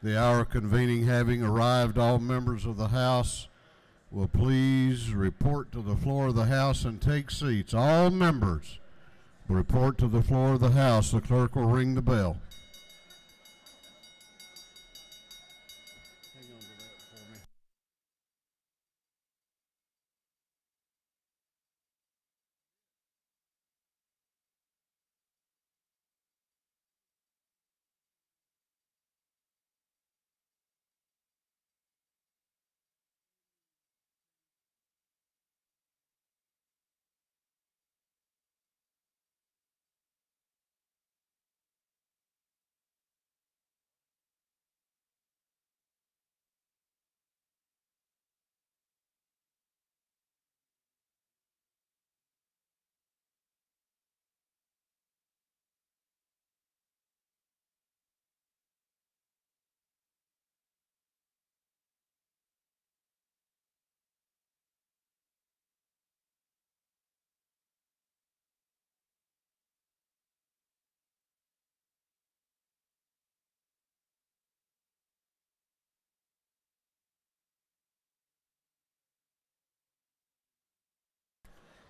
The hour of convening having arrived, all members of the House will please report to the floor of the House and take seats. All members report to the floor of the House. The clerk will ring the bell. Hang on to that for me.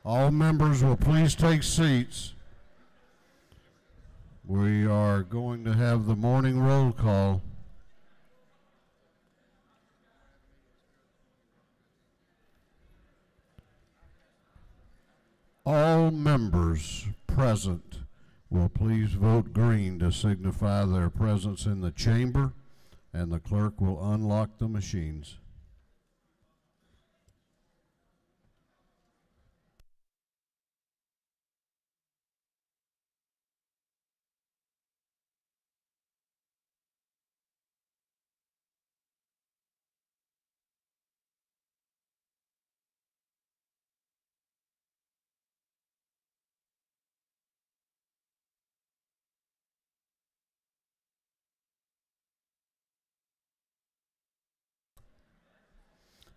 All members will please take seats. We are going to have the morning roll call. All members present will please vote green to signify their presence in the chamber, and the clerk will unlock the machines.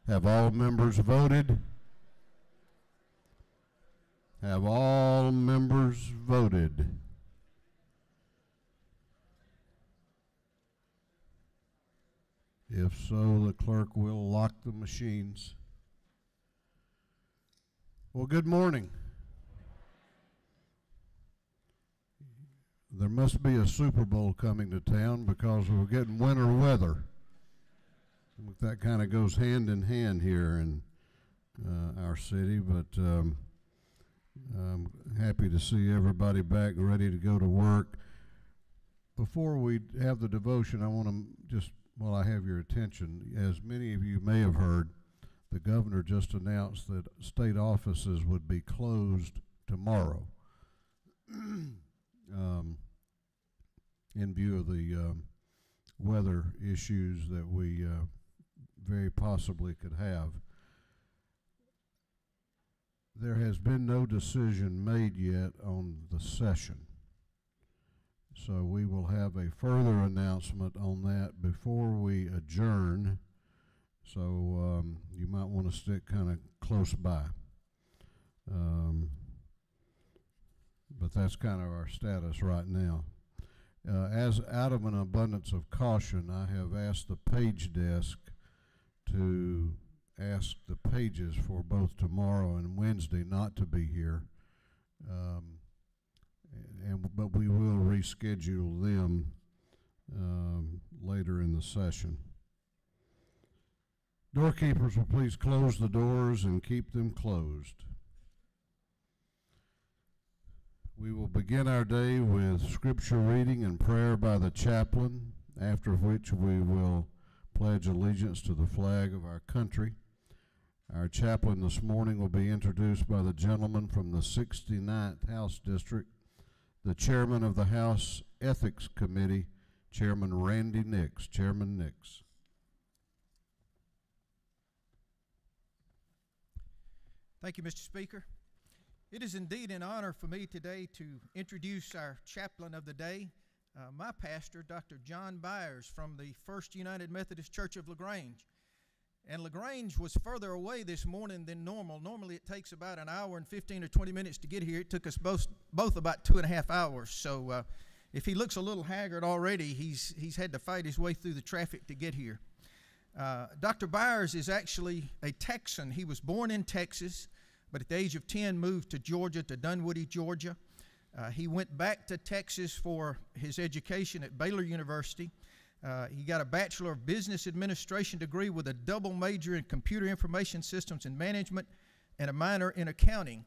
Have all members voted? Have all members voted? If so, the clerk will lock the machines. Well, good morning. There must be a Super Bowl coming to town because we're getting winter weather. That kind of goes hand in hand here in our city, but I'm happy to see everybody back ready to go to work. Before we have the devotion, I want to just, while I have your attention, as many of you may have heard, the governor just announced that state offices would be closed tomorrow in view of the weather issues that we very possibly could have. There has been no decision made yet on the session, so we will have a further announcement on that before we adjourn, so you might want to stick kind of close by, but that's kind of our status right now. As out of an abundance of caution, I have asked the page desk to ask the pages for both tomorrow and Wednesday not to be here, but we will reschedule them later in the session. Doorkeepers will please close the doors and keep them closed. We will begin our day with scripture reading and prayer by the chaplain, after which we will pledge allegiance to the flag of our country. Our chaplain this morning will be introduced by the gentleman from the 69th House District, the chairman of the House Ethics Committee, Chairman Randy Nix. Chairman Nix. Thank you, Mr. Speaker. It is indeed an honor for me today to introduce our chaplain of the day, my pastor, Dr. John Byers from the First United Methodist Church of LaGrange. And LaGrange was further away this morning than normal. Normally it takes about an hour and 15 or 20 minutes to get here. It took us both about 2.5 hours. So If he looks a little haggard already, he's had to fight his way through the traffic to get here. Dr. Byers is actually a Texan. He was born in Texas, but at the age of 10 moved to Georgia, to Dunwoody, Georgia. He went back to Texas for his education at Baylor University. He got a Bachelor of Business Administration degree with a double major in Computer Information Systems and Management and a minor in accounting.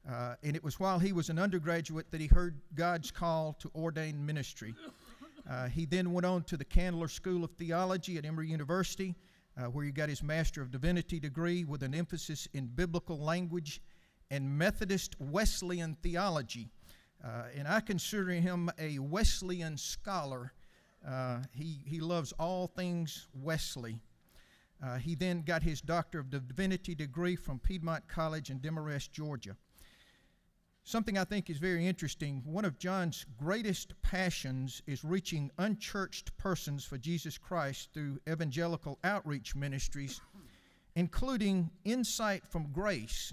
And it was while he was an undergraduate that he heard God's call to ordain ministry. He then went on to the Candler School of Theology at Emory University, where he got his Master of Divinity degree with an emphasis in biblical language and Methodist Wesleyan theology. And I consider him a Wesleyan scholar. He loves all things Wesley. He then got his Doctor of Divinity degree from Piedmont College in Demarest, Georgia. Something I think is very interesting, one of John's greatest passions is reaching unchurched persons for Jesus Christ through evangelical outreach ministries, including Insight from Grace,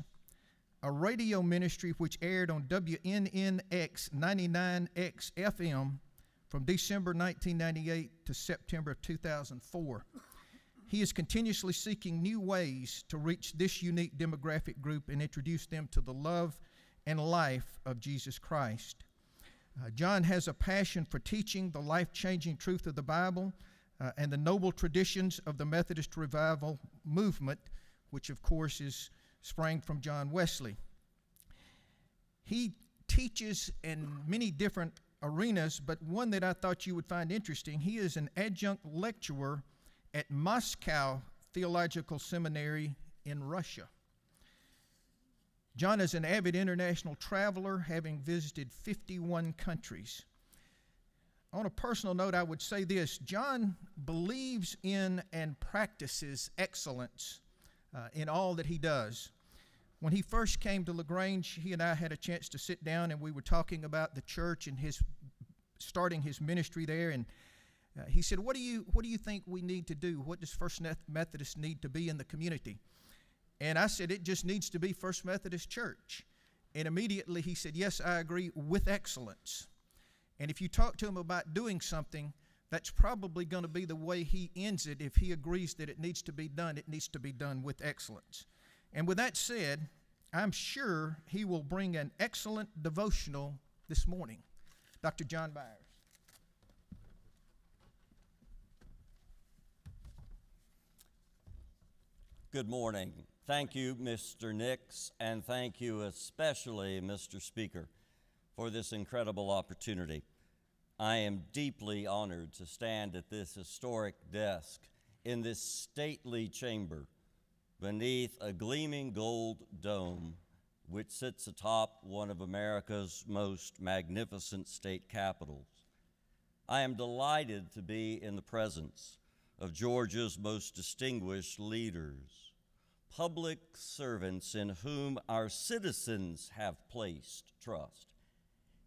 a radio ministry which aired on WNNX 99X FM from December 1998 to September of 2004. He is continuously seeking new ways to reach this unique demographic group and introduce them to the love and life of Jesus Christ. John has a passion for teaching the life-changing truth of the Bible and the noble traditions of the Methodist Revival movement, which of course sprang from John Wesley. He teaches in many different arenas, but one that I thought you would find interesting, he is an adjunct lecturer at Moscow Theological Seminary in Russia. John is an avid international traveler, having visited 51 countries. On a personal note, I would say this: John believes in and practices excellence in all that he does. When he first came to LaGrange, he and I had a chance to sit down, and we were talking about the church and his starting his ministry there. And he said, "What do you think we need to do? What does First Methodist need to be in the community?" And I said, "It just needs to be First Methodist Church." And immediately he said, "Yes, I agree, with excellence." And if you talk to him about doing something, that's probably going to be the way he ends it. If he agrees that it needs to be done with excellence. And with that said, I'm sure he will bring an excellent devotional this morning. Dr. John Byers. Good morning. Thank you, Mr. Nix, and thank you especially, Mr. Speaker, for this incredible opportunity. I am deeply honored to stand at this historic desk in this stately chamber beneath a gleaming gold dome which sits atop one of America's most magnificent state capitals. I am delighted to be in the presence of Georgia's most distinguished leaders, public servants in whom our citizens have placed trust,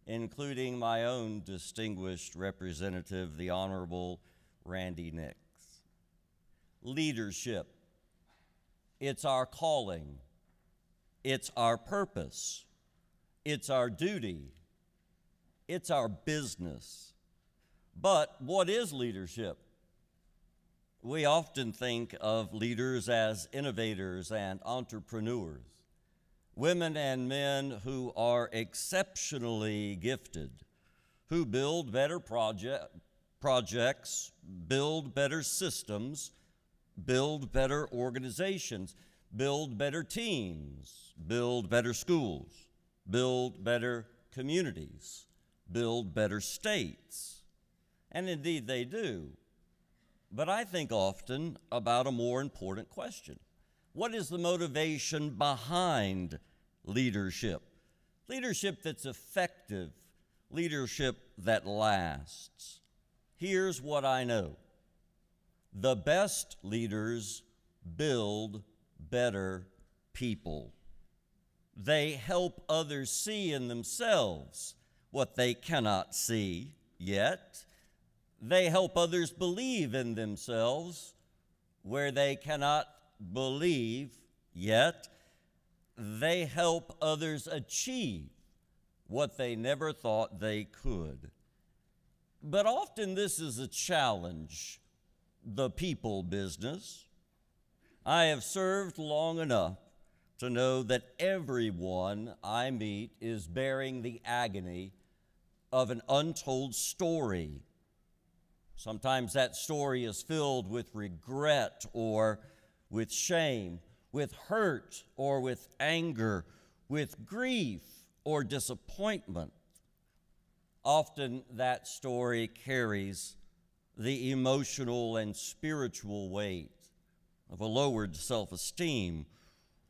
including my own distinguished representative, the Honorable Randy Nix. Leadership, it's our calling, it's our purpose, it's our duty, it's our business. But what is leadership? We often think of leaders as innovators and entrepreneurs, women and men who are exceptionally gifted, who build better projects, build better systems, build better organizations, build better teams, build better schools, build better communities, build better states. And indeed they do. But I think often about a more important question. What is the motivation behind leadership? Leadership that's effective, leadership that lasts. Here's what I know. The best leaders build better people. They help others see in themselves what they cannot see yet. They help others believe in themselves where they cannot believe yet. They help others achieve what they never thought they could. But often this is a challenge, the people business. I have served long enough to know that everyone I meet is bearing the agony of an untold story. Sometimes that story is filled with regret or with shame, with hurt or with anger, with grief or disappointment. Often that story carries the emotional and spiritual weight of a lowered self-esteem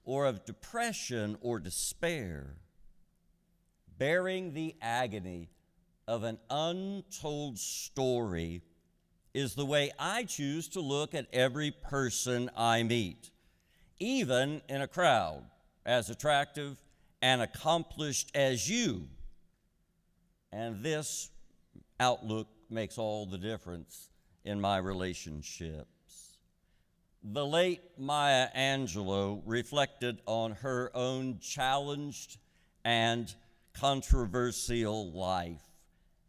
or of depression or despair. Bearing the agony of an untold story is the way I choose to look at every person I meet, even in a crowd as attractive and accomplished as you. And this outlook makes all the difference in my relationships. The late Maya Angelou reflected on her own challenged and controversial life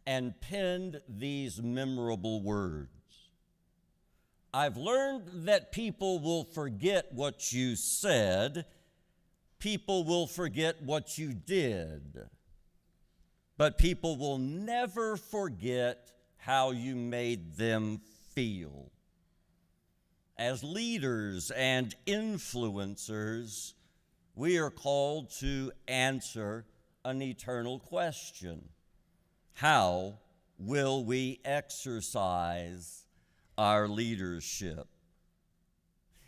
and penned these memorable words. I've learned that people will forget what you said, people will forget what you did, but people will never forget how you made them feel. As leaders and influencers, we are called to answer an eternal question. How will we exercise our leadership?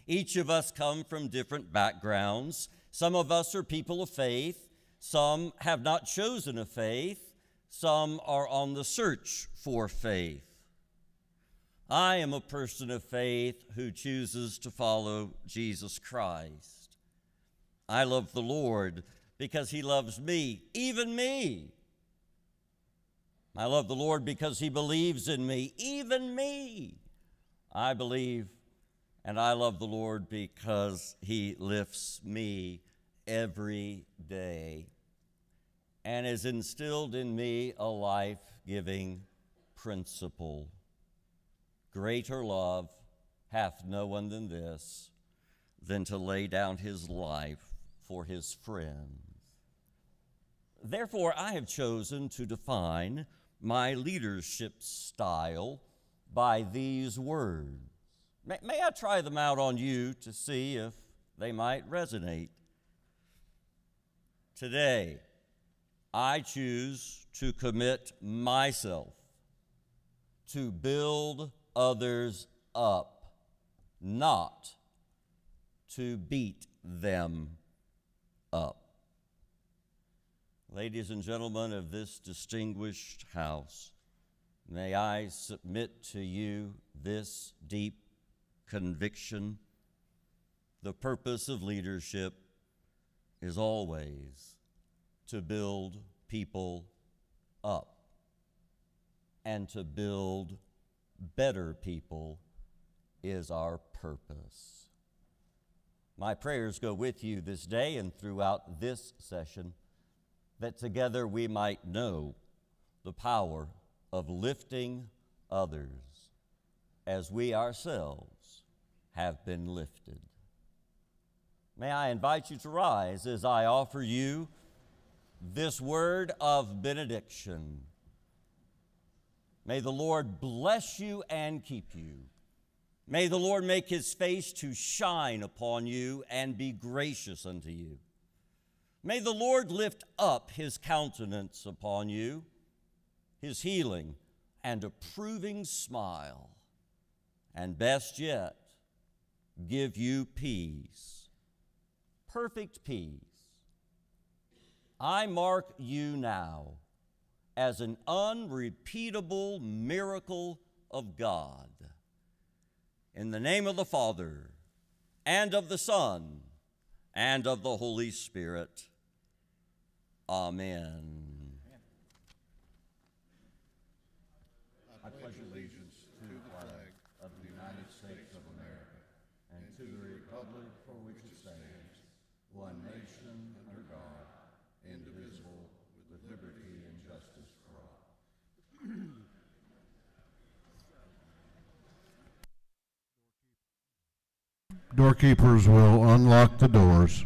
Each of us come from different backgrounds. Some of us are people of faith. Some have not chosen a faith. Some are on the search for faith. I am a person of faith who chooses to follow Jesus Christ. I love the Lord because he loves me, even me. I love the Lord because he believes in me, even me. I believe and I love the Lord because he lifts me every day and has instilled in me a life-giving principle. Greater love hath no one than this, than to lay down his life for his friends. Therefore, I have chosen to define my leadership style by these words. May I try them out on you to see if they might resonate? Today, I choose to commit myself to build others up, not to beat them up. Ladies and gentlemen of this distinguished house, may I submit to you this deep conviction. The purpose of leadership is always to build people up and to build better people is our purpose. My prayers go with you this day and throughout this session, that together we might know the power of lifting others as we ourselves have been lifted. May I invite you to rise as I offer you this word of benediction. May the Lord bless you and keep you. May the Lord make his face to shine upon you and be gracious unto you. May the Lord lift up his countenance upon you, his healing and approving smile, and best yet, give you peace, perfect peace. I mark you now as an unrepeatable miracle of God. In the name of the Father, and of the Son, and of the Holy Spirit. Amen. I pledge allegiance to the flag of the United States of America and to the republic for which it stands, one nation under God, indivisible, with liberty and justice for all. Doorkeepers will unlock the doors.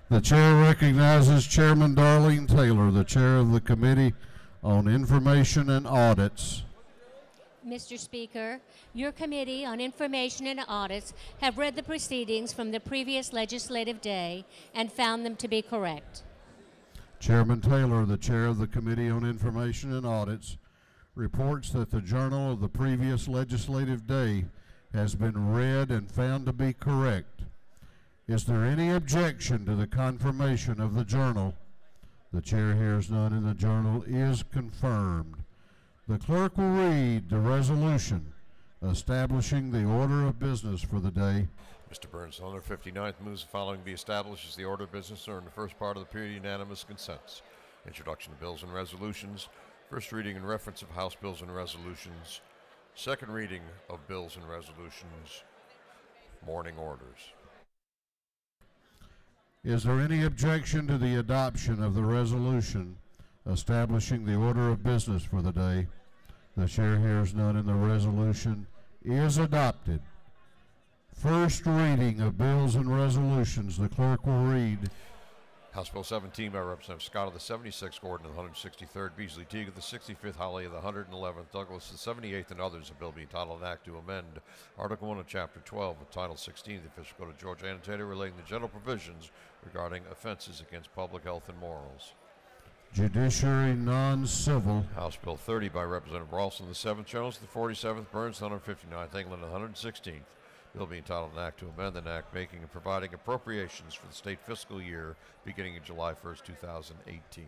The chair recognizes Chairman Darlene Taylor, the chair of the Committee on Information and Audits. Mr. Speaker, your Committee on Information and Audits have read the proceedings from the previous legislative day and found them to be correct. Chairman Taylor, the chair of the Committee on Information and Audits, reports that the journal of the previous legislative day has been read and found to be correct. Is there any objection to the confirmation of the journal? The chair hears none, and the journal is confirmed. The clerk will read the resolution establishing the order of business for the day. Mr. Burns, on the 59th, moves the following be established as the order of business during the first part of the period. Unanimous consents. Introduction of bills and resolutions. First reading and reference of House bills and resolutions. Second reading of bills and resolutions. Morning orders. Is there any objection to the adoption of the resolution establishing the order of business for the day? The chair hears none, and the resolution is adopted. First reading of bills and resolutions. The clerk will read. House Bill 17 by Representative Scott of the 76th, Gordon of the 163rd, Beasley Teague of the 65th, Holly of the 111th, Douglas of the 78th, and others. A bill being titled an act to amend Article 1 of Chapter 12 of Title 16 of the Official Code of Georgia Annotated relating to general provisions regarding offenses against public health and morals. Judiciary non-civil. House Bill 30 by Representative Ralston of the 7th, Jones of the 47th, Burns of the 159th, England of the 116th. Bill being titled an act to amend an act making and providing appropriations for the state fiscal year beginning in July 1st, 2018.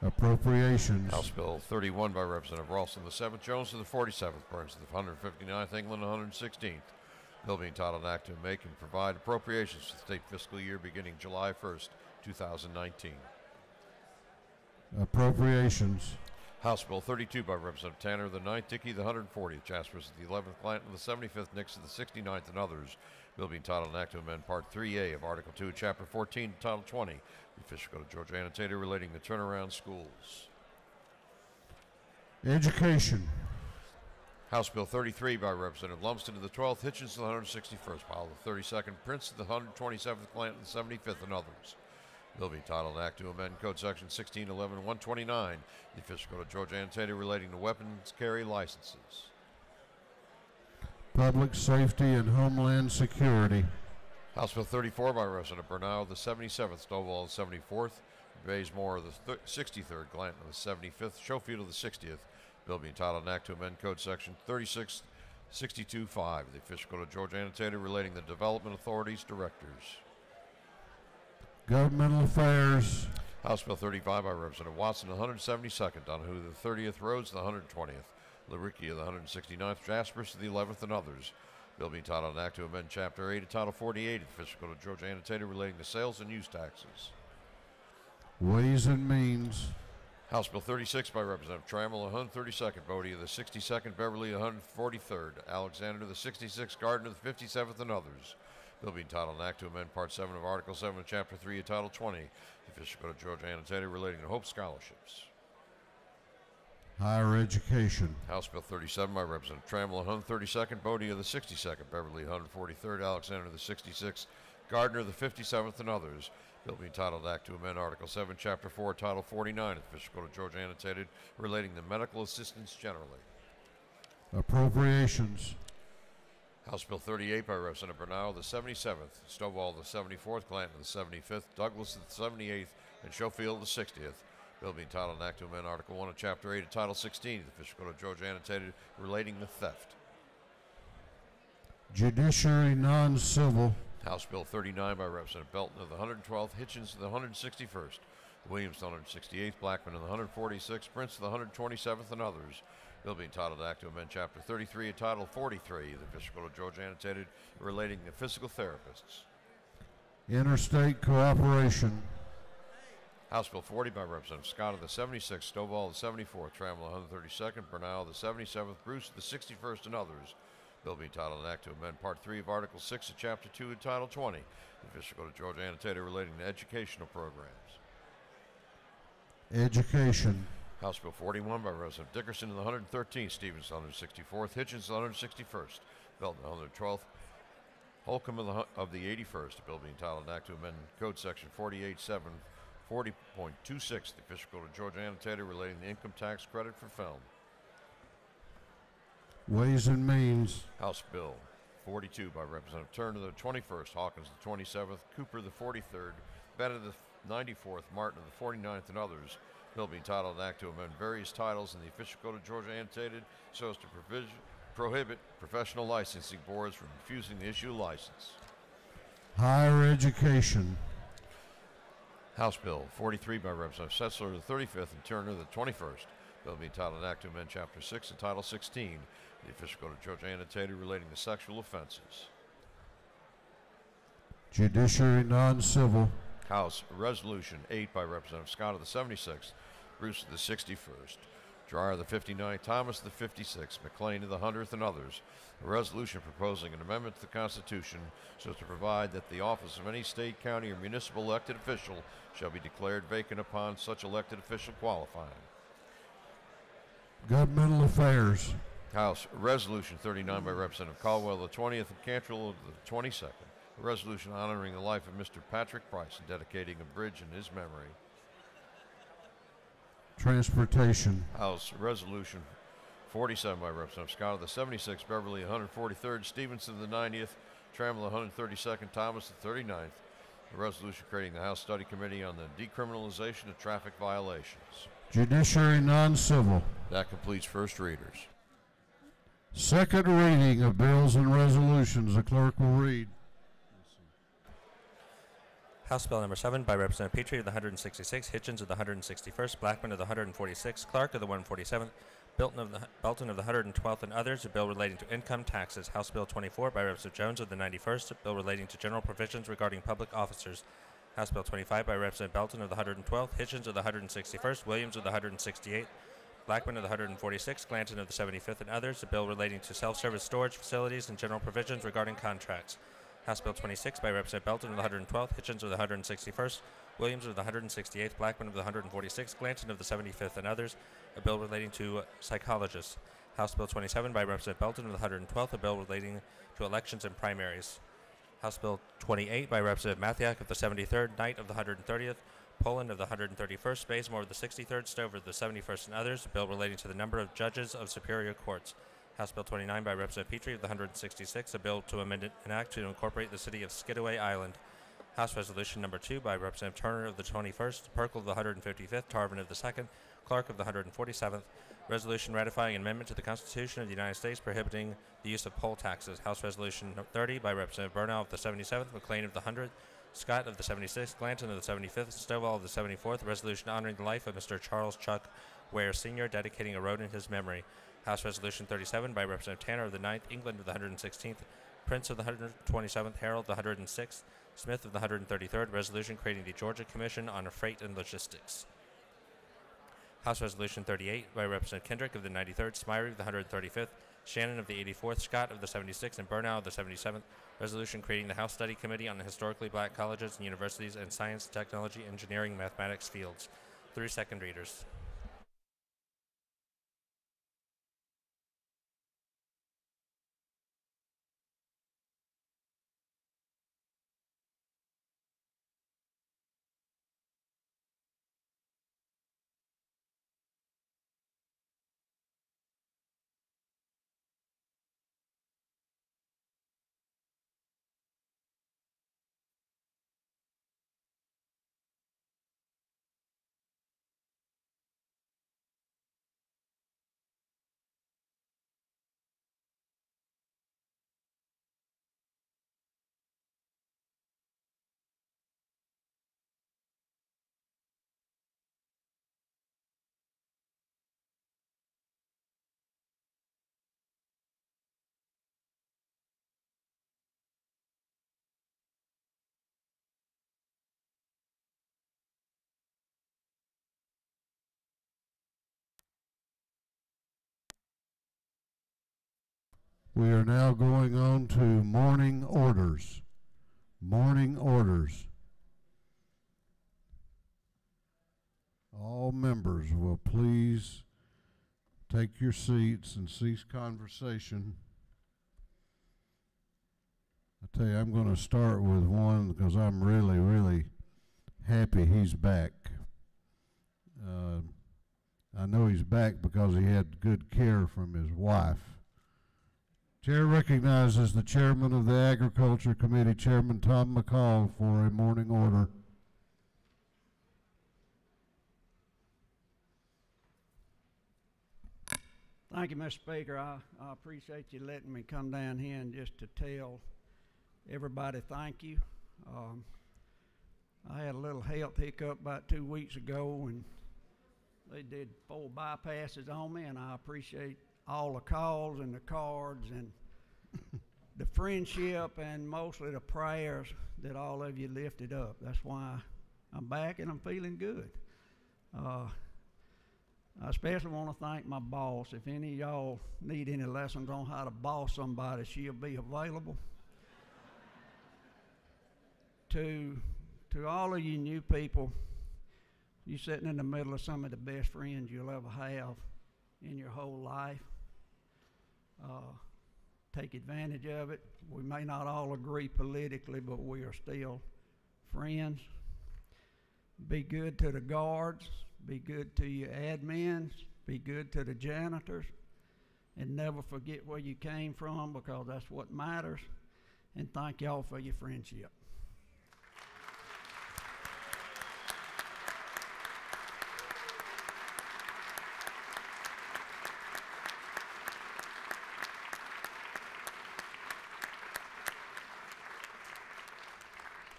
Appropriations. House Bill 31 by Representative Ralston of the 7th, Jones of the 47th, Burns of the 159th, England of the 116th. Bill being titled an act to make and provide appropriations for the state fiscal year beginning July 1st, 2019. Appropriations. House Bill 32 by Representative Tanner of the 9th, Dickey of the 140th, Jaspers of the 11th, Clanton of the 75th, Nix of the 69th, and others. Bill being titled an act to amend Part 3A of Article 2, Chapter 14, Title 20, the Official Code of Georgia Annotated relating to turnaround schools. Education. House Bill 33 by Representative Lumsden of the 12th, Hitchens of the 161st, Powell of the 32nd, Prince of the 127th, Clanton of the 75th, and others. Bill being titled an act to amend Code Section 1611-129, the Official Code of Georgia Annotated relating to weapons carry licenses. Public Safety and Homeland Security. House Bill 34 by Representative Bernal of the 77th, Stovall of the 74th, Baysmore of the 63rd, Glanton of the 75th, Schofield of the 60th. Bill being titled an act to amend Code Section 3662.5, the Official Code of Georgia Annotated relating to Development Authorities Directors. Governmental Affairs. House Bill 35 by Representative Watson of the 172nd, Donahue of the 30th, Rhodes of the 120th, Laricki of the 169th, Jaspers of the 11th, and others. Bill being titled an act to amend Chapter 8 of Title 48 of the Official Code of Georgia Annotated relating to sales and use taxes. Ways and Means. House Bill 36 by Representative Trammell of the 132nd, Bodie of the 62nd, Beverly of the 143rd, Alexander of the 66th, Gardner of the 57th, and others. Bill being titled an act to amend Part 7 of Article 7 of Chapter 3 of Title 20, the Official Code of Georgia Annotated relating to Hope Scholarships. Higher Education. House Bill 37 by Representative Trammell of the 132nd, Bodie of the 62nd, Beverly of the 143rd, Alexander of the 66th, Gardner of the 57th, and others. Bill being titled Act to amend Article 7, Chapter 4, Title 49 of the Official Code of Georgia Annotated relating to medical assistance generally. Appropriations. House Bill 38 by Representative Bernal, the 77th, Stovall, the 74th, Clanton, the 75th, Douglas, the 78th, and Schofield, the 60th. Bill being titled an act to amend Article 1 of Chapter 8 of Title 16 of the Official Code of Georgia annotated relating to theft. Judiciary non-civil. House Bill 39 by Representative Belton of the 112th, Hitchens of the 161st, Williams of the 168th, Blackman of the 146th, Prince of the 127th, and others. Bill being titled Act to amend Chapter 33 of Title 43 of the Official Code of Georgia annotated relating to physical therapists. Interstate cooperation. House Bill 40 by Representative Scott of the 76th, Stovall of the 74th, Trammell of the 132nd, Bernal of the 77th, Bruce of the 61st, and others. Bill being titled an act to amend Part 3 of Article 6 of Chapter 2 of Title 20 of the Official Code of Georgia annotated relating to educational programs. Education. House Bill 41 by Representative Dickerson of the 113th, Stevens of the 164th, Hitchens of the 161st, Belton of the 112th, Holcomb of the 81st. A bill being titled an act to amend Code Section 48.7, 40.26 the Official Code of Georgia annotated relating to income tax credit for film. Ways and Means. House Bill 42 by Representative Turner the 21st, Hawkins the 27th, Cooper the 43rd, Bennett the 94th, Martin of the 49th, and others. Bill being titled an act to amend various titles in the Official Code of Georgia annotated so as to prohibit professional licensing boards from refusing to issue a license. Higher Education. House Bill 43 by Representative Setzler the 35th and Turner the 21st. Bill being titled an act to amend Chapter 6 and Title 16 of the Official Code of Georgia annotated relating to sexual offenses. Judiciary non-civil. House Resolution 8 by Representative Scott of the 76th, Bruce of the 61st, Dreyer of the 59th, Thomas of the 56th, McLean of the 100th, and others. A resolution proposing an amendment to the Constitution so as to provide that the office of any state, county, or municipal elected official shall be declared vacant upon such elected official qualifying. Governmental Affairs. House Resolution 39 by Representative Caldwell of the 20th and Cantrell of the 22nd. A resolution honoring the life of Mr. Patrick Price and dedicating a bridge in his memory. Transportation. House Resolution 47 by Representative Scott of the 76th, Beverly 143rd, Stevenson the 90th, Trammell 132nd, Thomas the 39th. A resolution creating the House Study Committee on the decriminalization of traffic violations. Judiciary non-civil. That completes first readers. Second reading of bills and resolutions. The clerk will read. House Bill number 7 by Representative Petrie of the 166th, Hitchens of the 161st, Blackman of the 146th, Clark of the 147th, Belton of the 112th, and others. A bill relating to income taxes. House Bill 24 by Representative Jones of the 91st, a bill relating to general provisions regarding public officers. House Bill 25 by Representative Belton of the 112th, Hitchens of the 161st, Williams of the 168th, Blackman of the 146th, Glanton of the 75th, and others. A bill relating to self-service storage facilities and general provisions regarding contracts. House Bill 26 by Representative Belton of the 112th, Hitchens of the 161st, Williams of the 168th, Blackman of the 146th, Glanton of the 75th, and others. A bill relating to psychologists. House Bill 27 by Representative Belton of the 112th, a bill relating to elections and primaries. House Bill 28 by Representative Mathiak of the 73rd, Knight of the 130th, Poland of the 131st, Bazemore of the 63rd, Stover of the 71st, and others. A bill relating to the number of judges of superior courts. House Bill 29 by Representative Petrie of the 166th, a bill to amend an act to incorporate the city of Skidaway Island. House Resolution number 2 by Representative Turner of the 21st, Perkle of the 155th, Tarvin of the 2nd, Clark of the 147th. Resolution ratifying an amendment to the Constitution of the United States prohibiting the use of poll taxes. House Resolution 30 by Representative Bernal of the 77th, McLean of the 100th, Scott of the 76th, Glanton of the 75th, Stovall of the 74th. Resolution honoring the life of Mr. Charles Chuck Ware Sr., dedicating a road in his memory. House Resolution 37 by Representative Tanner of the 9th, England of the 116th, Prince of the 127th, Harold of the 106th, Smith of the 133rd. Resolution creating the Georgia Commission on Freight and Logistics. House Resolution 38 by Representative Kendrick of the 93rd, Smyrie of the 135th, Shannon of the 84th, Scott of the 76th, and Bernal of the 77th. Resolution creating the House Study Committee on the historically black colleges and universities and science, technology, engineering, mathematics fields. 3 second readers. We are now going on to morning orders. Morning orders. All members will please take your seats and cease conversation. I tell you, I'm going to start with one because I'm really, really happy he's back. I know he's back because he had good care from his wife. Chair recognizes the chairman of the Agriculture Committee, Chairman Tom McCall, for a morning order. Thank you, Mr. Speaker. I appreciate you letting me come down here and just to tell everybody thank you. I had a little health hiccup about 2 weeks ago, and they did 4 bypasses on me, and I appreciate all the calls and the cards and the friendship and mostly the prayers that all of you lifted up. That's why I'm back and I'm feeling good. I especially want to thank my boss. If any of y'all need any lessons on how to boss somebody, she'll be available. To all of you new people, you're sitting in the middle of some of the best friends you'll ever have in your whole life. Take advantage of it. We may not all agree politically, but we are still friends. Be good to the guards. Be good to your admins. Be good to the janitors. And never forget where you came from, because that's what matters. And thank y'all for your friendship.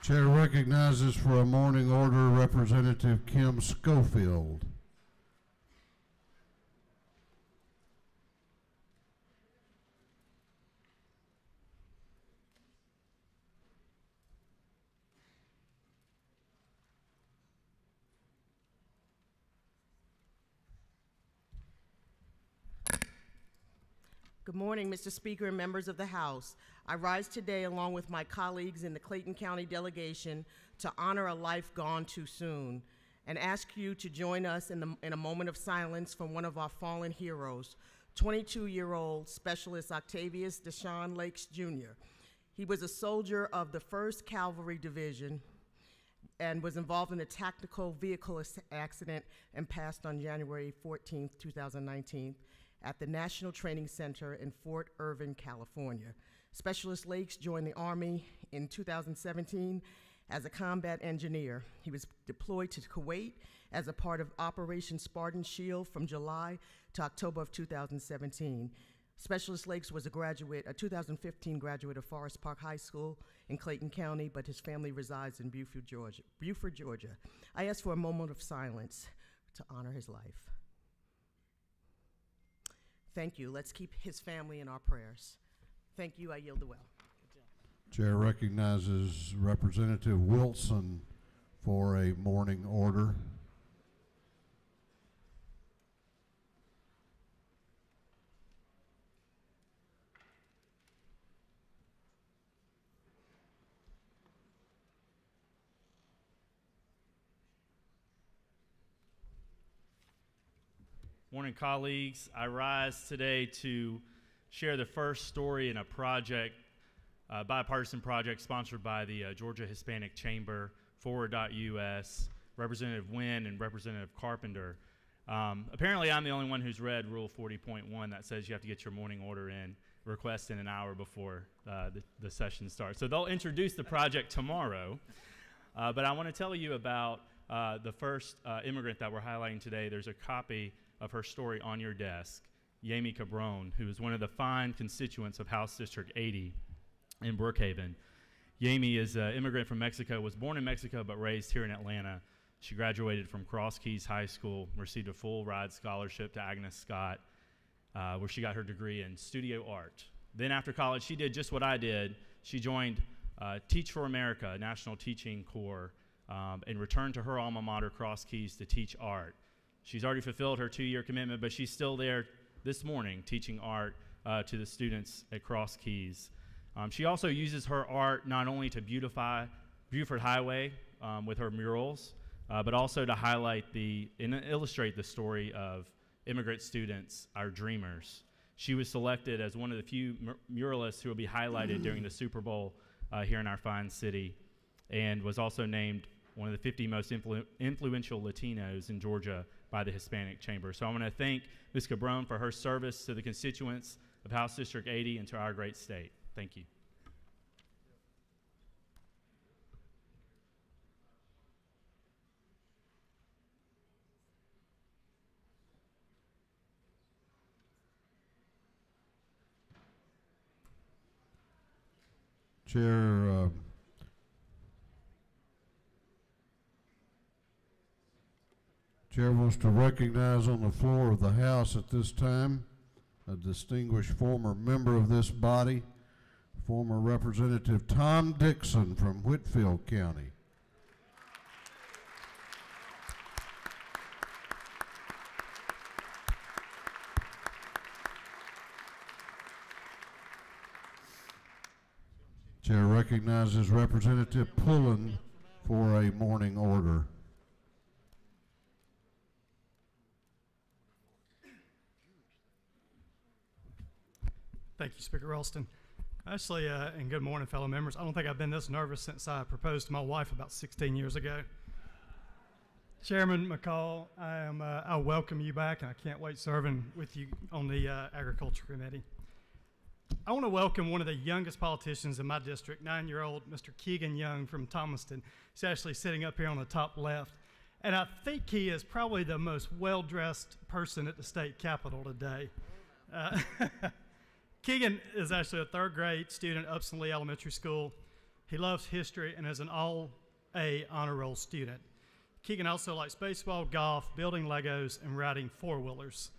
Chair recognizes for a morning order Representative Kim Schofield. Good morning, Mr. Speaker and members of the House. I rise today along with my colleagues in the Clayton County delegation to honor a life gone too soon and ask you to join us in a moment of silence for one of our fallen heroes, 22-year-old Specialist Octavius Deshaun Lakes, Jr. He was a soldier of the 1st Cavalry Division and was involved in a tactical vehicle accident and passed on January 14, 2019. At the National Training Center in Fort Irving, California. Specialist Lakes joined the Army in 2017 as a combat engineer. He was deployed to Kuwait as a part of Operation Spartan Shield from July to October of 2017. Specialist Lakes was a 2015 graduate of Forest Park High School in Clayton County, but his family resides in Buford, Georgia. I ask for a moment of silence to honor his life. Thank you. Let's keep his family in our prayers. Thank you. I yield the well. Chair recognizes Representative Wilson for a morning order. Morning, colleagues. I rise today to share the first story in a project, bipartisan project sponsored by the Georgia Hispanic Chamber, Forward.us, Representative Wynn and Representative Carpenter. Apparently, I'm the only one who's read Rule 40.1 that says you have to get your morning order in, request in an hour before the session starts. So they'll introduce the project tomorrow, but I want to tell you about the first immigrant that we're highlighting today. There's a copy of her story on your desk, Yami Cabron, who is one of the fine constituents of House District 80 in Brookhaven. Yami is an immigrant from Mexico, was born in Mexico but raised here in Atlanta. She graduated from Cross Keys High School, received a full ride scholarship to Agnes Scott, where she got her degree in studio art. Then after college, she did just what I did. She joined Teach for America, a national teaching corps, and returned to her alma mater, Cross Keys, to teach art. She's already fulfilled her 2-year commitment, but she's still there this morning teaching art to the students at Cross Keys. She also uses her art not only to beautify Buford Highway with her murals, but also to highlight and illustrate the story of immigrant students, our dreamers. She was selected as one of the few muralists who will be highlighted during the Super Bowl here in our fine city, and was also named one of the 50 most influential Latinos in Georgia by the Hispanic Chamber. So I want to thank Ms. Cabron for her service to the constituents of House District 80 and to our great state. Thank you. Chair wants to recognize on the floor of the House at this time a distinguished former member of this body, former Representative Tom Dixon from Whitfield County. Chair recognizes Representative Pullen for a morning order. Thank you, Speaker Ralston. Actually, and good morning, fellow members. I don't think I've been this nervous since I proposed to my wife about 16 years ago. Chairman McCall, I welcome you back, and I can't wait serving with you on the Agriculture Committee. I want to welcome one of the youngest politicians in my district, 9-year-old Mr. Keegan Young from Thomaston. He's actually sitting up here on the top left. And I think he is probably the most well-dressed person at the state capitol today. Keegan is actually a third-grade student at Upson Lee Elementary School. He loves history and is an all-A honor roll student. Keegan also likes baseball, golf, building Legos, and riding four-wheelers.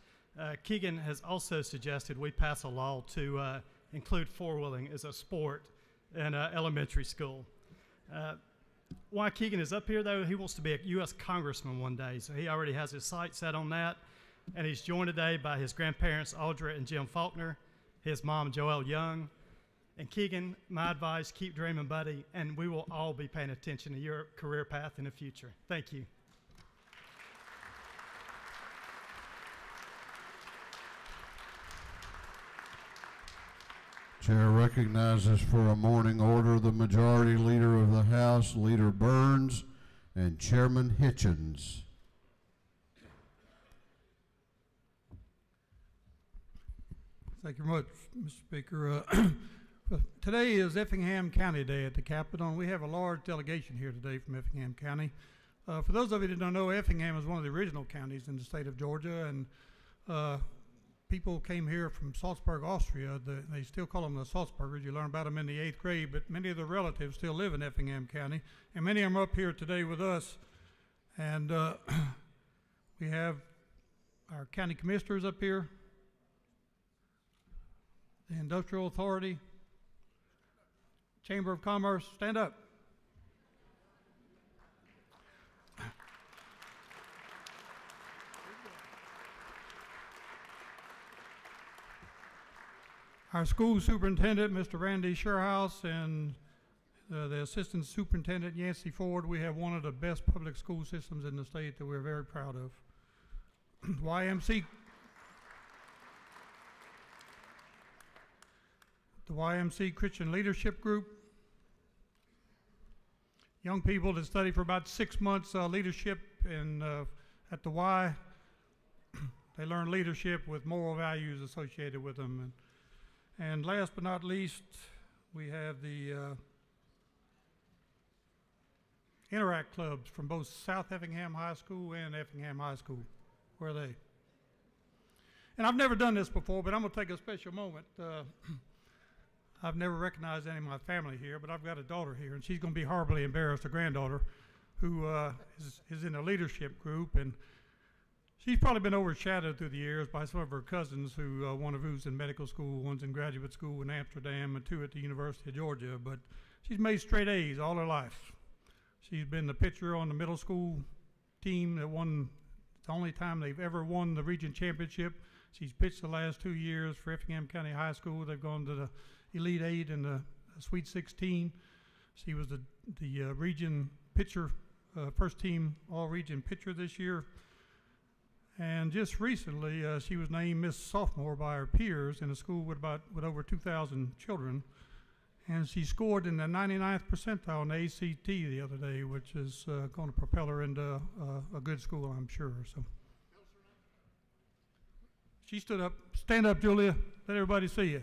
Keegan has also suggested we pass a law to include four-wheeling as a sport in elementary school. Why Keegan is up here, though, he wants to be a U.S. congressman one day, so he already has his sights set on that. And he's joined today by his grandparents, Audra and Jim Faulkner, his mom, Joelle Young. And Keegan, my advice, keep dreaming, buddy, and we will all be paying attention to your career path in the future. Thank you. Chair recognizes for a morning order the Majority Leader of the House, Leader Burns, and Chairman Hitchens. Thank you very much, Mr. Speaker. Today is Effingham County Day at the Capitol, and we have a large delegation here today from Effingham County. For those of you that don't know, Effingham is one of the original counties in the state of Georgia, and people came here from Salzburg, Austria. They still call them the Salzburgers. You learn about them in the 8th grade, but many of their relatives still live in Effingham County, and many of them are up here today with us. And we have our county commissioners up here, the Industrial Authority, Chamber of Commerce. Stand up. Our school superintendent, Mr. Randy Sherhouse, and the assistant superintendent, Yancey Ford. We have one of the best public school systems in the state that we're very proud of. The YMC Christian Leadership Group. Young people that study for about 6 months leadership at the Y. They learn leadership with moral values associated with them. And last but not least, we have the Interact clubs from both South Effingham High School and Effingham High School. Where are they? And I've never done this before, but I'm going to take a special moment. I've never recognized any of my family here, but I've got a daughter here, and she's going to be horribly embarrassed, a granddaughter, who is in a leadership group. And she's probably been overshadowed through the years by some of her cousins, who one of who's in medical school, one's in graduate school in Amsterdam, and two at the University of Georgia. But she's made straight A's all her life. She's been the pitcher on the middle school team that won, it's the only time they've ever won the region championship. She's pitched the last 2 years for Effingham County High School. They've gone to the Elite Eight and the Sweet 16. She was the region pitcher, first team all-region pitcher this year. And just recently, she was named Miss Sophomore by her peers in a school with over 2,000 children. And she scored in the 99th percentile on the ACT the other day, which is going to propel her into a good school, I'm sure. So she stood up. Stand up, Julia. Let everybody see you.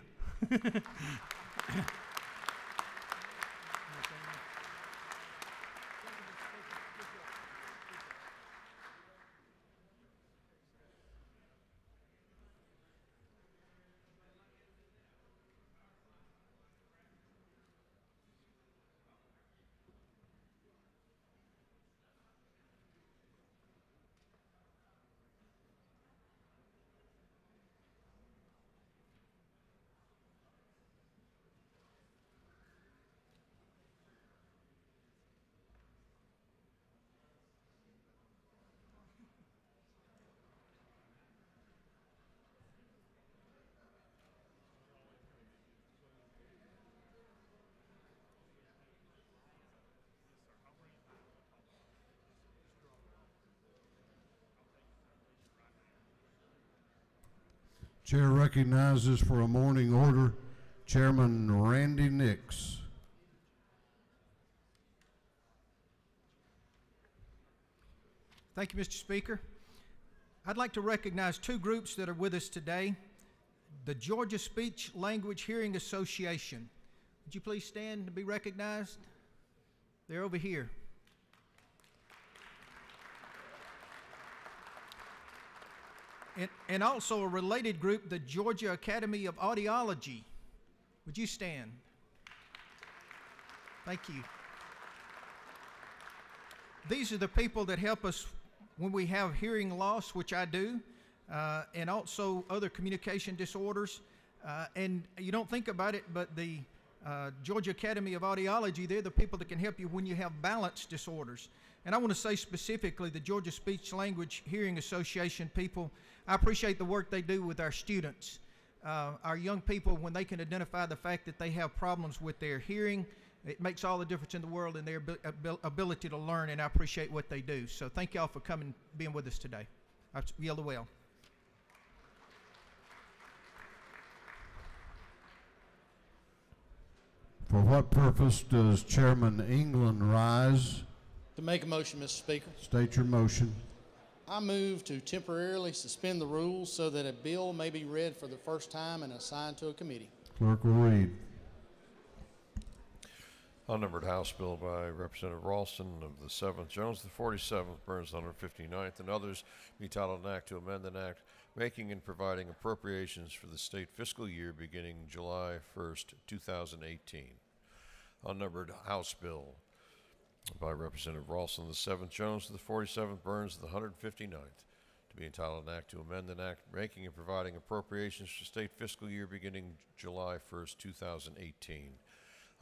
Chair recognizes for a morning order Chairman Randy Nix. Thank you, Mr. Speaker. I'd like to recognize two groups that are with us today. The Georgia Speech Language Hearing Association. Would you please stand to be recognized? They're over here. And also a related group, the Georgia Academy of Audiology. Would you stand? Thank you. These are the people that help us when we have hearing loss, which I do, and also other communication disorders. And you don't think about it, but the Georgia Academy of Audiology, they're the people that can help you when you have balance disorders. And I want to say specifically the Georgia Speech Language Hearing Association people, I appreciate the work they do with our students. Our young people, when they can identify the fact that they have problems with their hearing, it makes all the difference in the world in their ability to learn, and I appreciate what they do. So thank y'all for coming, being with us today. I yield the well. For what purpose does Chairman England rise? To make a motion, Mr. Speaker. State your motion. I move to temporarily suspend the rules so that a bill may be read for the first time and assigned to a committee. Clerk will read. Unnumbered House Bill by Representative Ralston of the 7th, Jones the 47th, Burns the 159th, and others be titled an act to amend an act making and providing appropriations for the state fiscal year beginning July 1st, 2018. Unnumbered House Bill by Representative Ralston of the 7th, Jones the 47th, Burns the 159th, to be entitled an act to amend an act making and providing appropriations for state fiscal year beginning July 1st, 2018.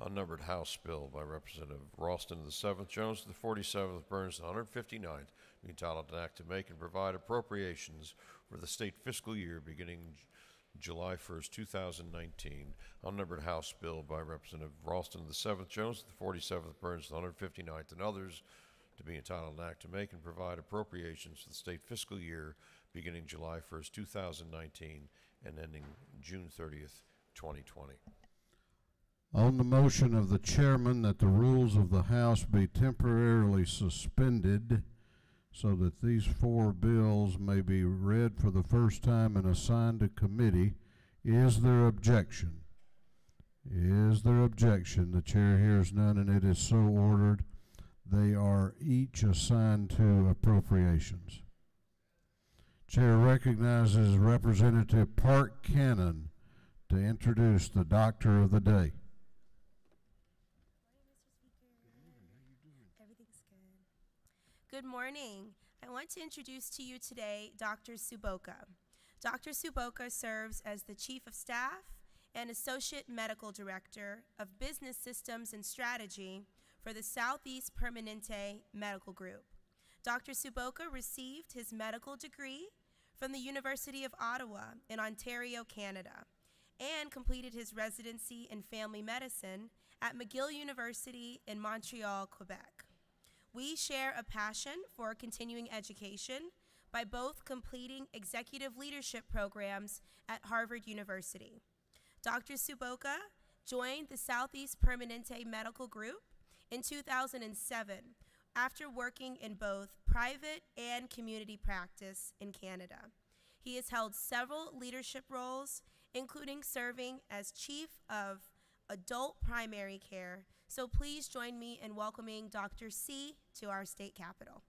Unnumbered House Bill by Representative Ralston of the 7th, Jones of the 47th, Burns the 159th, be entitled an act to make and provide appropriations for the state fiscal year beginning July 1st, 2019. Unnumbered House Bill by Representative Ralston of the 7th, Jones of the 47th, Burns the 159th, and others, to be entitled an act to make and provide appropriations for the state fiscal year beginning July 1st, 2019, and ending June 30th, 2020. On the motion of the chairman that the rules of the House be temporarily suspended so that these four bills may be read for the first time and assigned to committee, is there objection? Is there objection? The chair hears none, and it is so ordered. They are each assigned to appropriations. Chair recognizes Representative Park Cannon to introduce the Doctor of the Day. Good morning. I want to introduce to you today Dr. Suboka. Dr. Suboka serves as the Chief of Staff and Associate Medical Director of Business Systems and Strategy for the Southeast Permanente Medical Group. Dr. Suboka received his medical degree from the University of Ottawa in Ontario, Canada, and completed his residency in family medicine at McGill University in Montreal, Quebec. We share a passion for continuing education by both completing executive leadership programs at Harvard University. Dr. Suboka joined the Southeast Permanente Medical Group in 2007 after working in both private and community practice in Canada. He has held several leadership roles, including serving as Chief of Adult Primary Care. So please join me in welcoming Dr. C to our state capitol.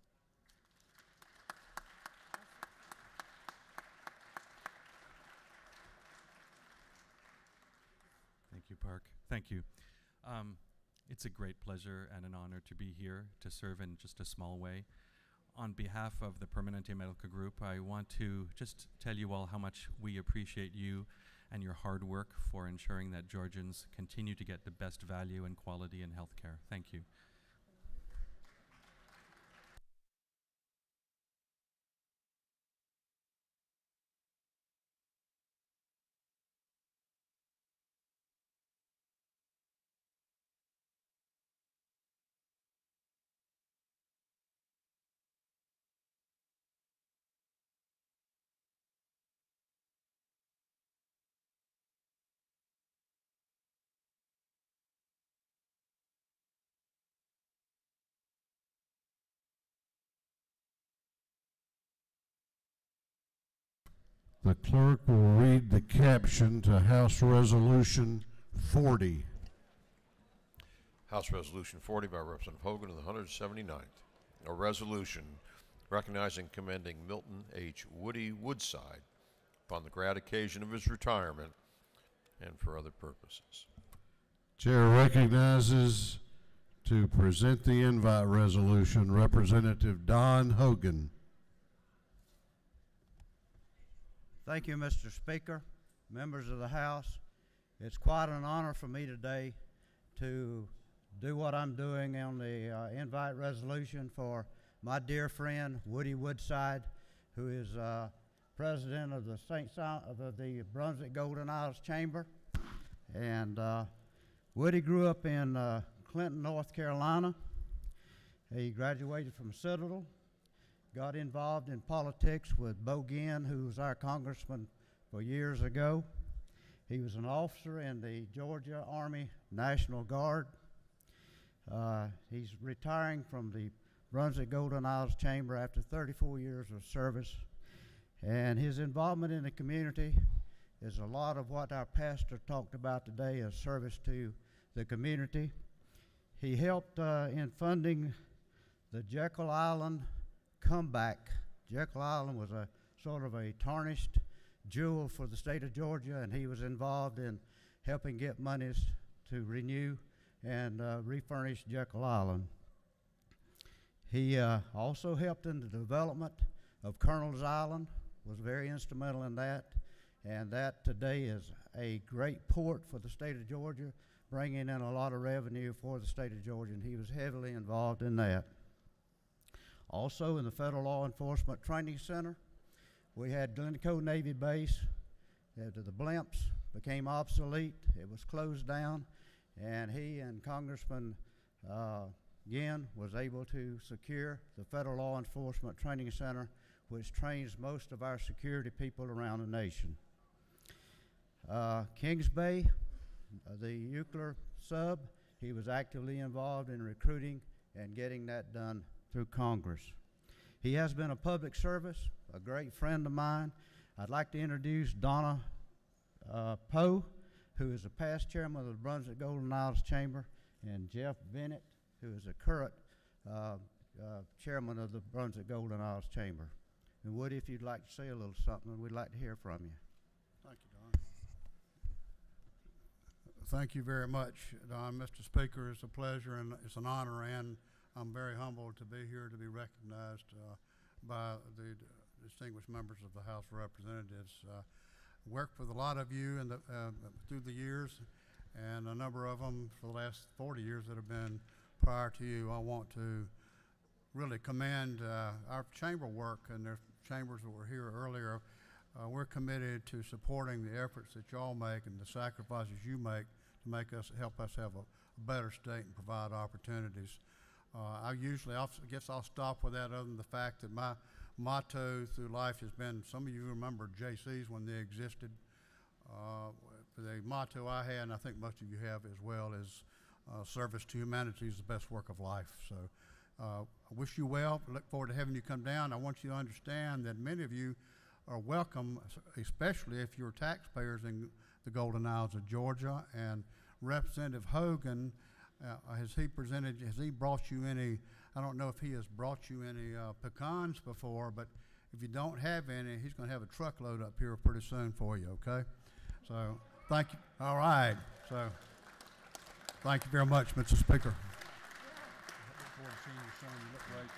Thank you, Park. Thank you. It's a great pleasure and an honor to be here to serve in just a small way. On behalf of the Permanente Medical Group, I want to just tell you all how much we appreciate you and your hard work for ensuring that Georgians continue to get the best value and quality in healthcare. Thank you. The clerk will read the caption to House Resolution 40. House Resolution 40 by Representative Hogan of the 179th. A resolution recognizing and commending Milton H. Woody Woodside upon the glad occasion of his retirement and for other purposes. Chair recognizes to present the invite resolution Representative Don Hogan. Thank you, Mr. Speaker, members of the House. It's quite an honor for me today to do what I'm doing on the invite resolution for my dear friend Woody Woodside, who is president of the Brunswick Golden Isles Chamber. And Woody grew up in Clinton, North Carolina. He graduated from Citadel. Got involved in politics with Bo Ginn, who was our congressman for years ago. He was an officer in the Georgia Army National Guard. He's retiring from the Brunswick Golden Isles Chamber after 34 years of service. And his involvement in the community is a lot of what our pastor talked about today as service to the community. He helped in funding the Jekyll Island comeback. Jekyll Island was a sort of a tarnished jewel for the state of Georgia, and he was involved in helping get monies to renew and refurnish Jekyll Island. He also helped in the development of Colonel's Island, was very instrumental in that, and that today is a great port for the state of Georgia, bringing in a lot of revenue for the state of Georgia, and he was heavily involved in that. Also in the Federal Law Enforcement Training Center, we had Glencoe Navy Base. The blimps became obsolete. It was closed down, and he and Congressman Ginn was able to secure the Federal Law Enforcement Training Center, which trains most of our security people around the nation. Kings Bay, the Euclid sub, he was actively involved in recruiting and getting that done through Congress. He has been a public service, a great friend of mine. I'd like to introduce Donna Poe, who is a past chairman of the Brunswick Golden Isles Chamber, and Jeff Bennett, who is a current chairman of the Brunswick Golden Isles Chamber. And Woody, if you'd like to say a little something, we'd like to hear from you. Thank you, Don. Thank you very much, Don. Mr. Speaker, it's a pleasure and it's an honor, and I'm very humbled to be here to be recognized by the distinguished members of the House of Representatives. Worked with a lot of you in through the years, and a number of them for the last 40 years that have been prior to you. I want to really commend our chamber work, and there's chambers that were here earlier, we're committed to supporting the efforts that y'all make and the sacrifices you make to help us have a better state and provide opportunities. I guess I'll stop with that, other than the fact that my motto through life has been, some of you remember JCs when they existed. The motto I had, and I think most of you have as well, is service to humanity is the best work of life. So I wish you well. Look forward to having you come down. I want you to understand that many of you are welcome, especially if you're taxpayers in the Golden Isles of Georgia. And Representative Hogan, has he brought you any, I don't know if he has brought you any pecans before, but if you don't have any, he's going to have a truckload up here pretty soon for you, okay? So thank you. All right. So thank you very much, Mr. Speaker. I look forward to seeing you, son. You look great.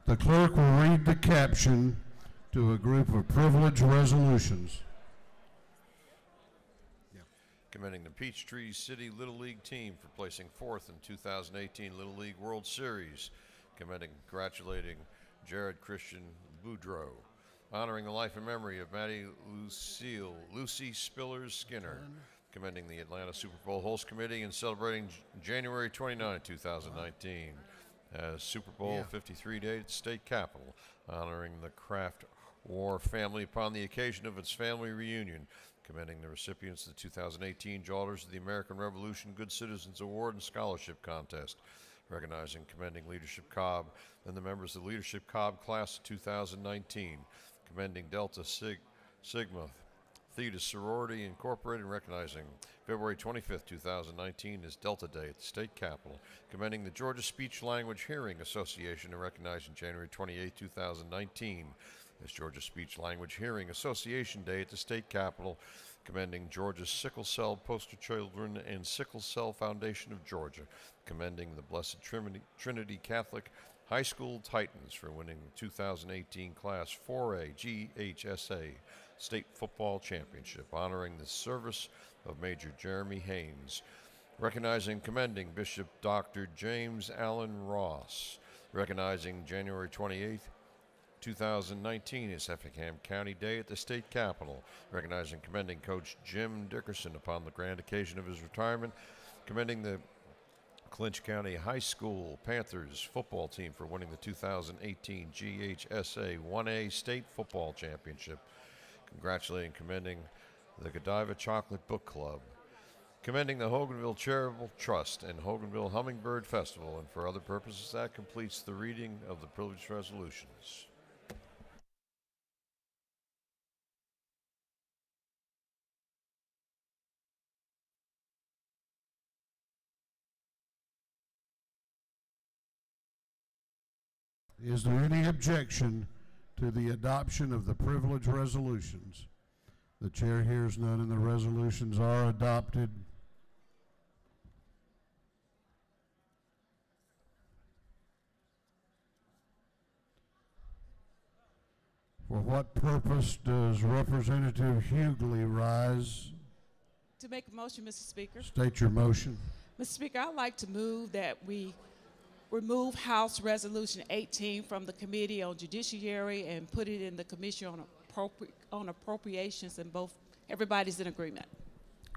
The clerk will read the caption to a group of privilege resolutions. Commending the Peachtree City Little League team for placing fourth in 2018 Little League World Series. Congratulating Jared Christian Boudreau. Honoring the life and memory of Maddie Lucy Spillers Skinner. Commending the Atlanta Super Bowl host committee and celebrating January 29, 2019 as Super Bowl 53 Day at the state capitol. Honoring the Kraft War family upon the occasion of its family reunion. Commending the recipients of the 2018 Daughters of the American Revolution Good Citizens Award and Scholarship Contest. Recognizing Commending Leadership Cobb and the members of the Leadership Cobb Class of 2019. Commending Delta Sigma Theta Sorority Incorporated, recognizing February 25th, 2019 is Delta Day at the state capitol. Commending the Georgia Speech Language Hearing Association and recognizing January 28, 2019 as Georgia Speech Language Hearing Association Day at the state capitol. Commending Georgia Sickle Cell Poster Children and Sickle Cell Foundation of Georgia. Commending the Blessed Trinity Catholic High School Titans for winning the 2018 Class 4A GHSA State Football Championship. Honoring the service of Major Jeremy Haynes. Recognizing, commending Bishop Dr. James Allen Ross. Recognizing January 28th, 2019 is Effingham County Day at the state capitol. Recognizing, commending Coach Jim Dickerson upon the grand occasion of his retirement. Commending the Clinch County High School Panthers football team for winning the 2018 GHSA 1A State Football Championship. Congratulating, commending the Godiva Chocolate Book Club. Commending the Hoganville Charitable Trust and Hoganville Hummingbird Festival, and for other purposes. That completes the reading of the privileged resolutions. Is there any objection to the adoption of the privilege resolutions? The chair hears none, and the resolutions are adopted. For what purpose does Representative Hughley rise? To make a motion, Mr. Speaker. State your motion. Mr. Speaker, I'd like to move that we remove House Resolution 18 from the Committee on Judiciary and put it in the Commission on Appropriations, and everybody's in agreement.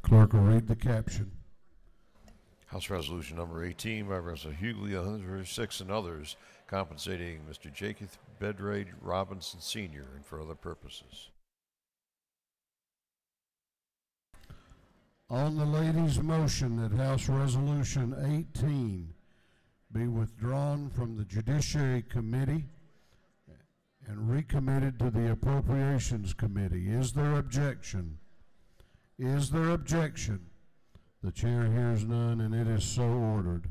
Clerk will read the caption. House Resolution number 18 by Representative Hughley, 106 and others, compensating Mr. Jacob Bedrade Robinson Sr. and for other purposes. On the lady's motion that House Resolution 18 be withdrawn from the Judiciary Committee and recommitted to the Appropriations Committee, is there objection? Is there objection? The chair hears none, and it is so ordered.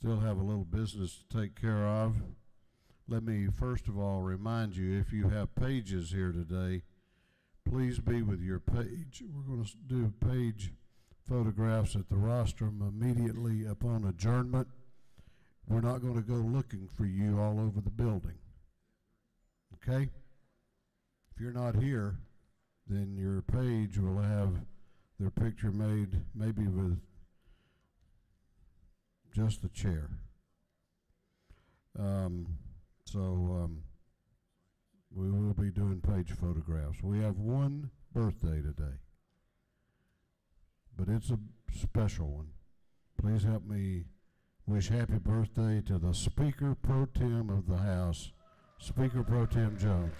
still have a little business to take care of. Let me first of all remind you, if you have pages here today, please be with your page. We're going to do page photographs at the rostrum immediately upon adjournment. We're not going to go looking for you all over the building. Okay? If you're not here, then your page will have their picture made, maybe with just the chair. We will be doing page photographs. We have one birthday today, but it's a special one. Please help me wish happy birthday to the Speaker Pro Tem of the House, Speaker Pro Tem Jones.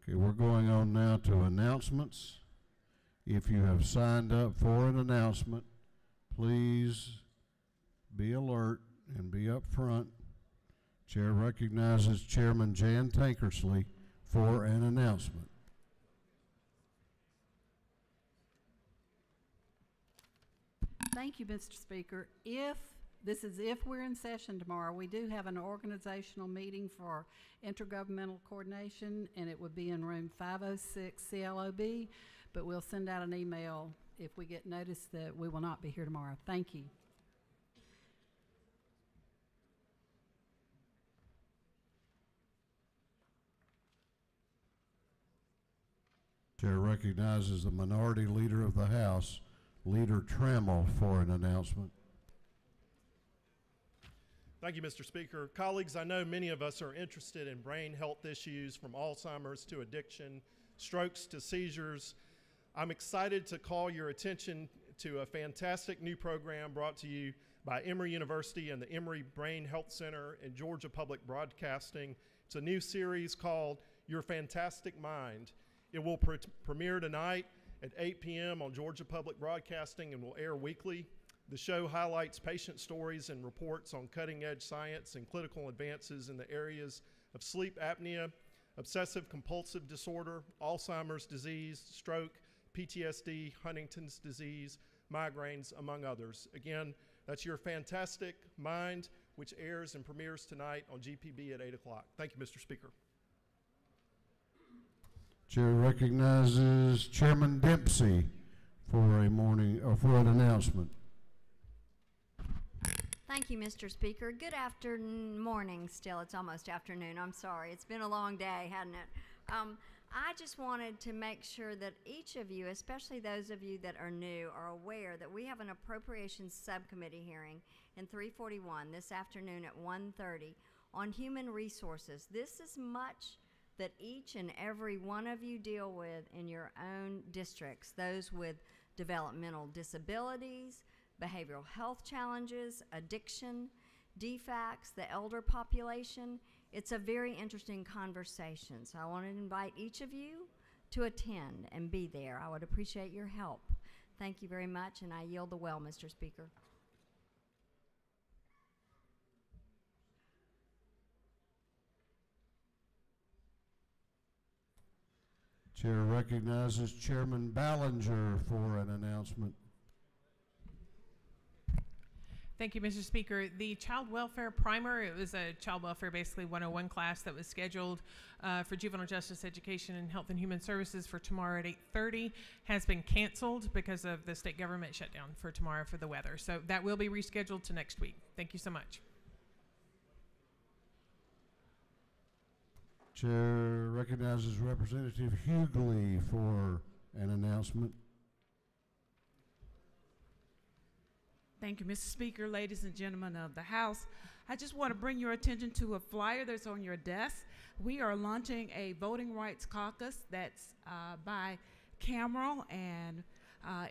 Okay, we're going on now to announcements. If you have signed up for an announcement, please be alert and be up front. Chair recognizes Chairman Jan Tankersley for an announcement. Thank you, Mr. Speaker. If we're in session tomorrow, we do have an organizational meeting for intergovernmental coordination, and it would be in room 506 CLOB, but we'll send out an email if we get notice that we will not be here tomorrow. Thank you. Chair recognizes the Minority Leader of the House, Leader Trammell, for an announcement. Thank you, Mr. Speaker. Colleagues, I know many of us are interested in brain health issues, from Alzheimer's to addiction, strokes to seizures. I'm excited to call your attention to a fantastic new program brought to you by Emory University and the Emory Brain Health Center and Georgia Public Broadcasting. It's a new series called Your Fantastic Mind. It will premiere tonight at 8 p.m. on Georgia Public Broadcasting and will air weekly. The show highlights patient stories and reports on cutting-edge science and clinical advances in the areas of sleep apnea, obsessive-compulsive disorder, Alzheimer's disease, stroke, PTSD, Huntington's disease, migraines, among others. Again, that's Your Fantastic Mind, which airs and premieres tonight on GPB at 8 o'clock. Thank you, Mr. Speaker. Chair recognizes Chairman Dempsey for an announcement. Thank you, Mr. Speaker. Good morning still. It's almost afternoon. I'm sorry. It's been a long day, hasn't it? I just wanted to make sure that each of you, especially those of you that are new, are aware that we have an appropriations subcommittee hearing in 341 this afternoon at 1:30 on human resources. This is much that each and every one of you deal with in your own districts, those with developmental disabilities, behavioral health challenges, addiction, DFACS, the elder population. It's a very interesting conversation, so I want to invite each of you to attend and be there. I would appreciate your help. Thank you very much, and I yield the well, Mr. Speaker. Chair recognizes Chairman Ballinger for an announcement. Thank you, Mr. Speaker. The Child Welfare Primer, it was a Child Welfare basically 101 class that was scheduled for Juvenile Justice Education and Health and Human Services for tomorrow at 8:30, has been canceled because of the state government shutdown for tomorrow for the weather. So that will be rescheduled to next week. Thank you so much. Chair recognizes Representative Hughley for an announcement. Thank you, Mr. Speaker, ladies and gentlemen of the House. I just want to bring your attention to a flyer that's on your desk. We are launching a voting rights caucus that's by Cameral, and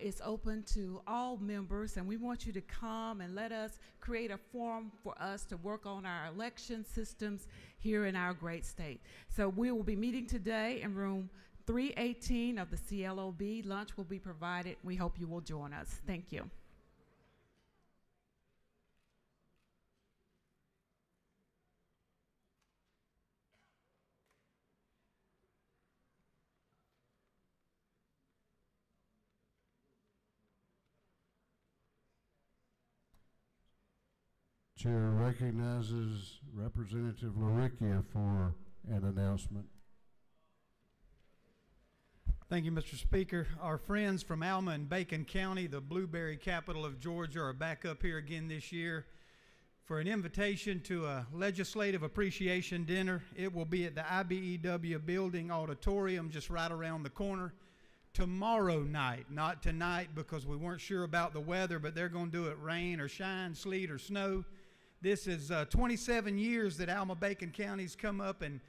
it's open to all members, and we want you to come and let us create a forum for us to work on our election systems here in our great state. So we will be meeting today in room 318 of the CLOB. Lunch will be provided. We hope you will join us. Thank you. Chair recognizes Representative Laricchia for an announcement. Thank you, Mr. Speaker. Our friends from Alma and Bacon County, the blueberry capital of Georgia, are back up here again this year for an invitation to a legislative appreciation dinner. It will be at the IBEW building auditorium just right around the corner tomorrow night, not tonight because we weren't sure about the weather, but they're going to do it rain or shine, sleet or snow. This is 27 years that Alma Bacon County's come up and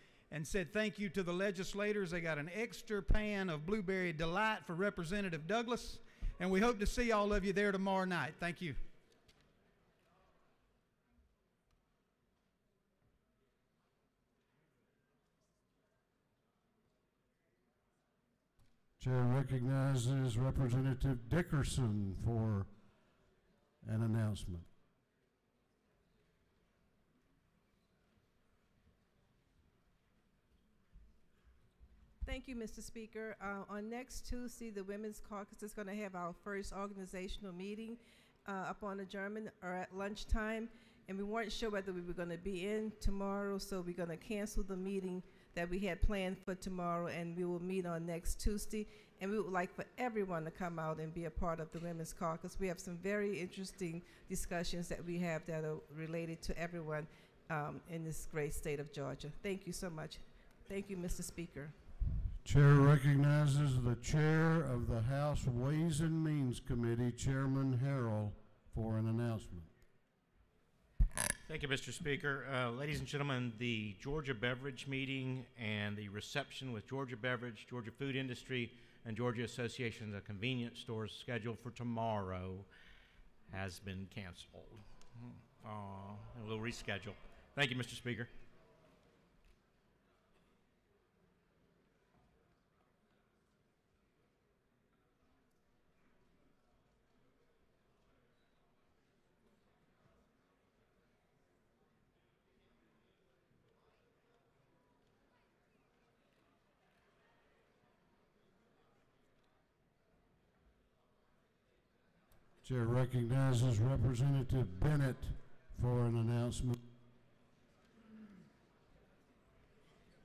said thank you to the legislators. They got an extra pan of blueberry delight for Representative Douglas, and we hope to see all of you there tomorrow night. Thank you. Chair recognizes Representative Dickerson for an announcement. Thank you, Mr. Speaker. On next Tuesday, the Women's Caucus is going to have our first organizational meeting upon adjournment or at lunchtime, and we weren't sure whether we were going to be in tomorrow, so we're going to cancel the meeting that we had planned for tomorrow, and we will meet on next Tuesday. And we would like for everyone to come out and be a part of the Women's Caucus. We have some very interesting discussions that we have that are related to everyone in this great state of Georgia. Thank you so much. Thank you, Mr. Speaker. Chair recognizes the Chair of the House Ways and Means Committee, Chairman Harrell, for an announcement. Thank you, Mr. Speaker. Ladies and gentlemen, the Georgia Beverage Meeting and the reception with Georgia Beverage, Georgia Food Industry, and Georgia Association of Convenience Stores scheduled for tomorrow has been canceled. And we'll reschedule. Thank you, Mr. Speaker. Chair recognizes Representative Bennett for an announcement.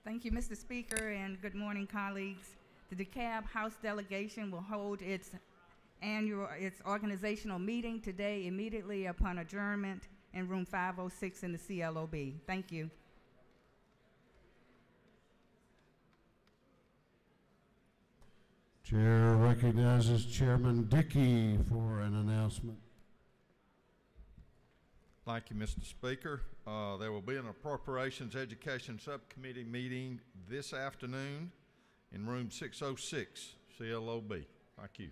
Thank you, Mr. Speaker, and good morning, colleagues. The DeKalb House delegation will hold its organizational meeting today immediately upon adjournment in room 506 in the CLOB. Thank you. Chair recognizes Chairman Dickey for an announcement. Thank you, Mr. Speaker. There will be an Appropriations Education Subcommittee meeting this afternoon in room 606, CLOB. Thank you.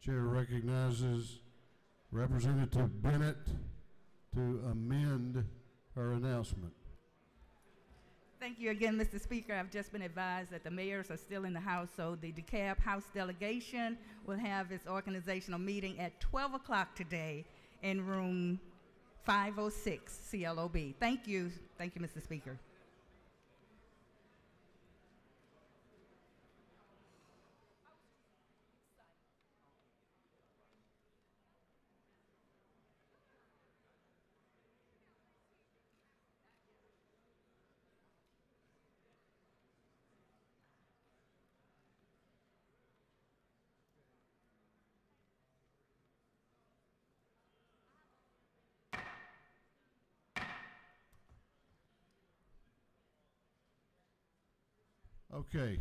Chair recognizes Representative Bennett to amend her announcement. Thank you again, Mr. Speaker. I've just been advised that the mayors are still in the House, so the DeKalb House delegation will have its organizational meeting at 12 o'clock today in room 506, CLOB. Thank you. Thank you, Mr. Speaker. Okay.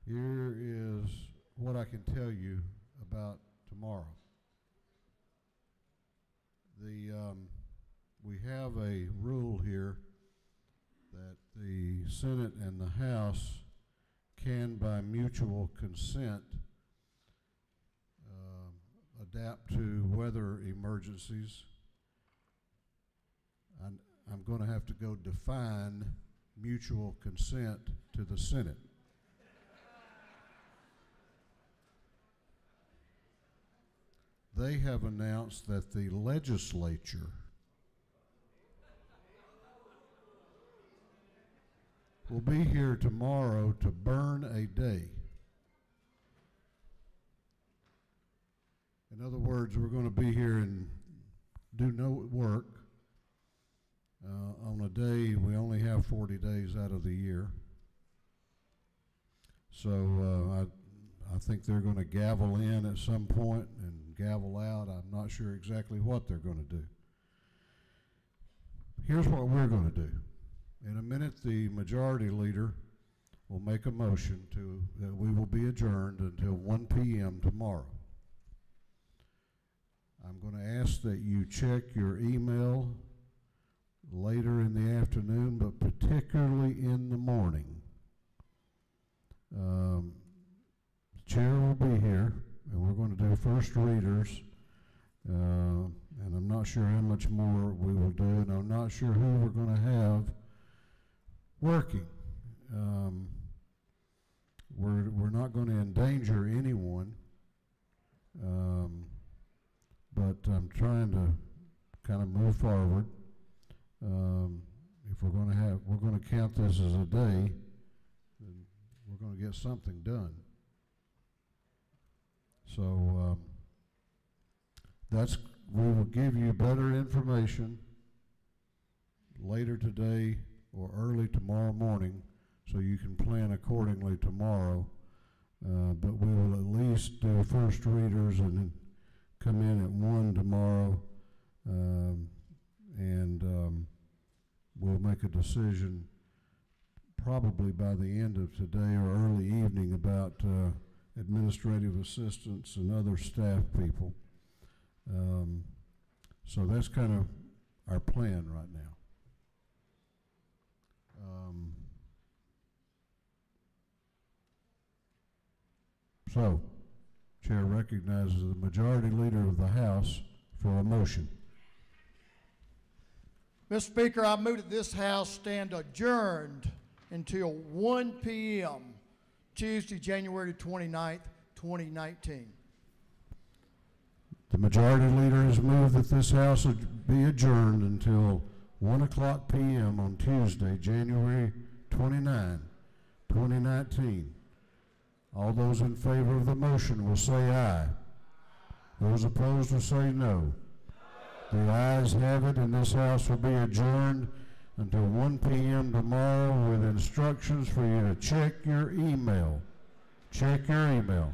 Here is what I can tell you about tomorrow. We have a rule here that the Senate and the House can, by mutual consent, adapt to weather emergencies. I'm going to have to go define mutual consent to the Senate. They have announced that the legislature will be here tomorrow to burn a day. In other words, we're going to be here and do no work on a day. We only have 40 days out of the year. So I think they're going to gavel in at some point and gavel out. I'm not sure exactly what they're going to do. Here's what we're going to do. In a minute, the majority leader will make a motion that we will be adjourned until 1 p.m. tomorrow. I'm going to ask that you check your email later in the afternoon, but particularly in the morning. The chair will be here, and we're going to do first readers, and I'm not sure how much more we will do, and I'm not sure who we're going to have working. We're not going to endanger anyone, but I'm trying to kind of move forward. If we're going to count this as a day, then we're going to get something done. So we will give you better information later today or early tomorrow morning, so you can plan accordingly tomorrow. But we will at least do first readers and then come in at 1 tomorrow, and we'll make a decision probably by the end of today or early evening about administrative assistants and other staff people. So that's kind of our plan right now. So, Chair recognizes the majority leader of the House for a motion. Mr. Speaker, I move that this House stand adjourned until 1 p.m. Tuesday, January 29th, 2019. The majority leader has moved that this House be adjourned until 1 o'clock p.m. on Tuesday, January 29, 2019. All those in favor of the motion will say aye. Those opposed will say no. The ayes have it, and this House will be adjourned until 1 p.m. tomorrow with instructions for you to check your email. Check your email.